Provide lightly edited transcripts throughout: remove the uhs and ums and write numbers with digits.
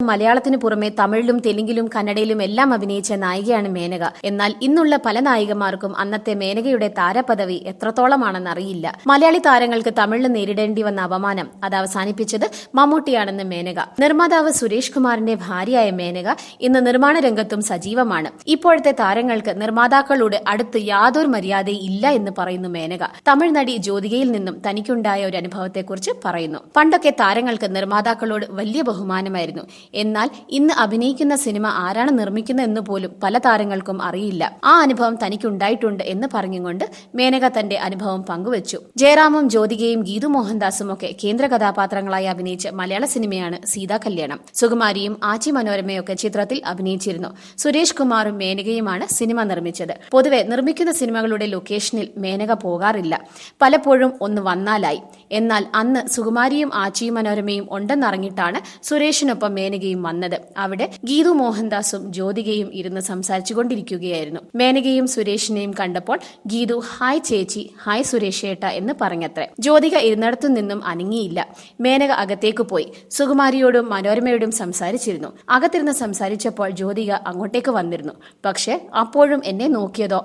മലയാളത്തിന് പുറമെ തമിഴിലും തെലുങ്കിലും കന്നഡയിലും എല്ലാം അഭിനയിച്ച നായികയാണ് മേനക. എന്നാൽ ഇന്നുള്ള പല നായികമാർക്കും അന്നത്തെ മേനകയുടെ താരപദവി എത്രത്തോളമാണെന്ന് അറിയില്ല. മലയാളി താരങ്ങൾക്ക് തമിഴിൽ നേരിടേണ്ടി വന്ന അപമാനം അത് അവസാനിപ്പിച്ചത് മമ്മൂട്ടിയാണെന്ന് മേനക. നിർമ്മാതാവ് സുരേഷ് കുമാറിന്റെ ഭാര്യയായ മേനക ഇന്ന് നിർമ്മാണ രംഗത്തും സജീവമാണ്. ഇപ്പോഴത്തെ താരങ്ങൾക്ക് നിർമ്മാതാക്കളോട് അടുത്ത് യാതൊരു മര്യാദയും ഇല്ല എന്ന് പറയുന്നു മേനക. തമിഴ് നടി ജ്യോതികയിൽ നിന്നും തനിക്കുണ്ടായ ഒരു അനുഭവത്തെക്കുറിച്ച് പറയുന്നു. പണ്ടൊക്കെ താരങ്ങൾക്ക് നിർമ്മാതാക്കളോട് വലിയ ബഹുമാനമായിരുന്നു. എന്നാൽ ഇന്ന് അഭിനയിക്കുന്ന സിനിമ ആരാണ് നിർമ്മിക്കുന്നത് എന്ന് പോലും പല താരങ്ങൾക്കും അറിയില്ല. ആ അനുഭവം തനിക്കുണ്ടായിട്ടുണ്ട് എന്ന് പറഞ്ഞുകൊണ്ട് മേനക തന്റെ അനുഭവം പങ്കുവച്ചു. ജയറാമും ജ്യോതികയും ഗീതു മോഹൻദാസും ഒക്കെ കേന്ദ്ര കഥാപാത്രങ്ങളായി അഭിനയിച്ച മലയാള സിനിമയാണ് സീതാ കല്യാണം. സുകുമാരിയും ആച്ചി മനോരമയൊക്കെ ചിത്രത്തിൽ അഭിനയിച്ചിരുന്നു. സുരേഷ് കുമാറും മേനകയുമാണ് സിനിമ നിർമ്മിച്ചത്. പൊതുവെ നിർമ്മിക്കുന്ന സിനിമകളുടെ ലൊക്കേഷനിൽ മേനക പോകാറില്ല. പലപ്പോഴും ഒന്ന് വന്നാലായി. എന്നാൽ അന്ന് സുകുമാരിയും ആച്ചി മനോരമയും ഉണ്ടെന്നറിഞ്ഞിട്ടാണ് സുരേഷിനൊപ്പം മേനകയും വന്നത്. അവിടെ ഗീതു മോഹൻദാസും ജ്യോതികയും ഇരുന്ന് സംസാരിച്ചു കൊണ്ടിരിക്കുകയായിരുന്നു. മേനകയും സുരേഷിനെയും കണ്ടപ്പോൾ ഗീതു ഹായ് ചേച്ചി, ഹായ് സുരേഷ് ഏട്ട എന്ന് പറഞ്ഞത്രേ. ജ്യോതിക ഇരുന്നിടത്തു നിന്നും അനങ്ങിയില്ല. മേനക അകത്തേക്ക് പോയി സുകുമാരിയോടും മനോരമയോടും സംസാരിച്ചിരുന്നു. അകത്തിരുന്ന് സംസാരിച്ചപ്പോൾ ജ്യോതിക അങ്ങോട്ടേക്ക് വന്നിരുന്നു. പക്ഷെ അപ്പോഴും എന്നെ നോക്കിയതോ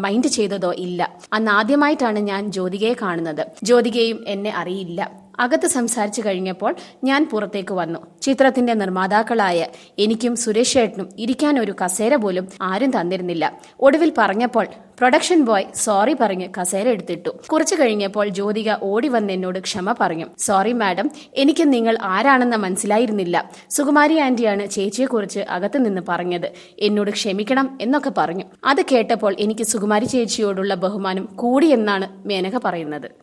മൈൻഡ് ചെയ്തതോ ഇല്ല. അന്ന് ആദ്യമായിട്ടാണ് ഞാൻ ജ്യോതികയെ കാണുന്നത്. ജ്യോതികയും എന്നെ അറിയില്ല. അകത്ത് സംസാരിച്ചു കഴിഞ്ഞപ്പോൾ ഞാൻ പുറത്തേക്ക് വന്നു. ചിത്രത്തിന്റെ നിർമ്മാതാക്കളായ എനിക്കും സുരേഷ് ഏട്ടനും ഇരിക്കാൻ ഒരു കസേര പോലും ആരും തന്നിരുന്നില്ല. ഒടുവിൽ പറഞ്ഞപ്പോൾ പ്രൊഡക്ഷൻ ബോയ് സോറി പറഞ്ഞ് കസേര എടുത്തിട്ടു. കുറച്ചു കഴിഞ്ഞപ്പോൾ ജ്യോതിക ഓടി വന്ന് എന്നോട് ക്ഷമ പറഞ്ഞു. സോറി മാഡം, എനിക്ക് നിങ്ങൾ ആരാണെന്ന് മനസ്സിലായിരുന്നില്ല. സുകുമാരി ആന്റിയാണ് ചേച്ചിയെക്കുറിച്ച് അകത്ത് നിന്ന് പറഞ്ഞത്. എന്നോട് ക്ഷമിക്കണം എന്നൊക്കെ പറഞ്ഞു. അത് കേട്ടപ്പോൾ എനിക്ക് സുകുമാരി ചേച്ചിയോടുള്ള ബഹുമാനം കൂടിയെന്നാണ് മേനക പറയുന്നത്.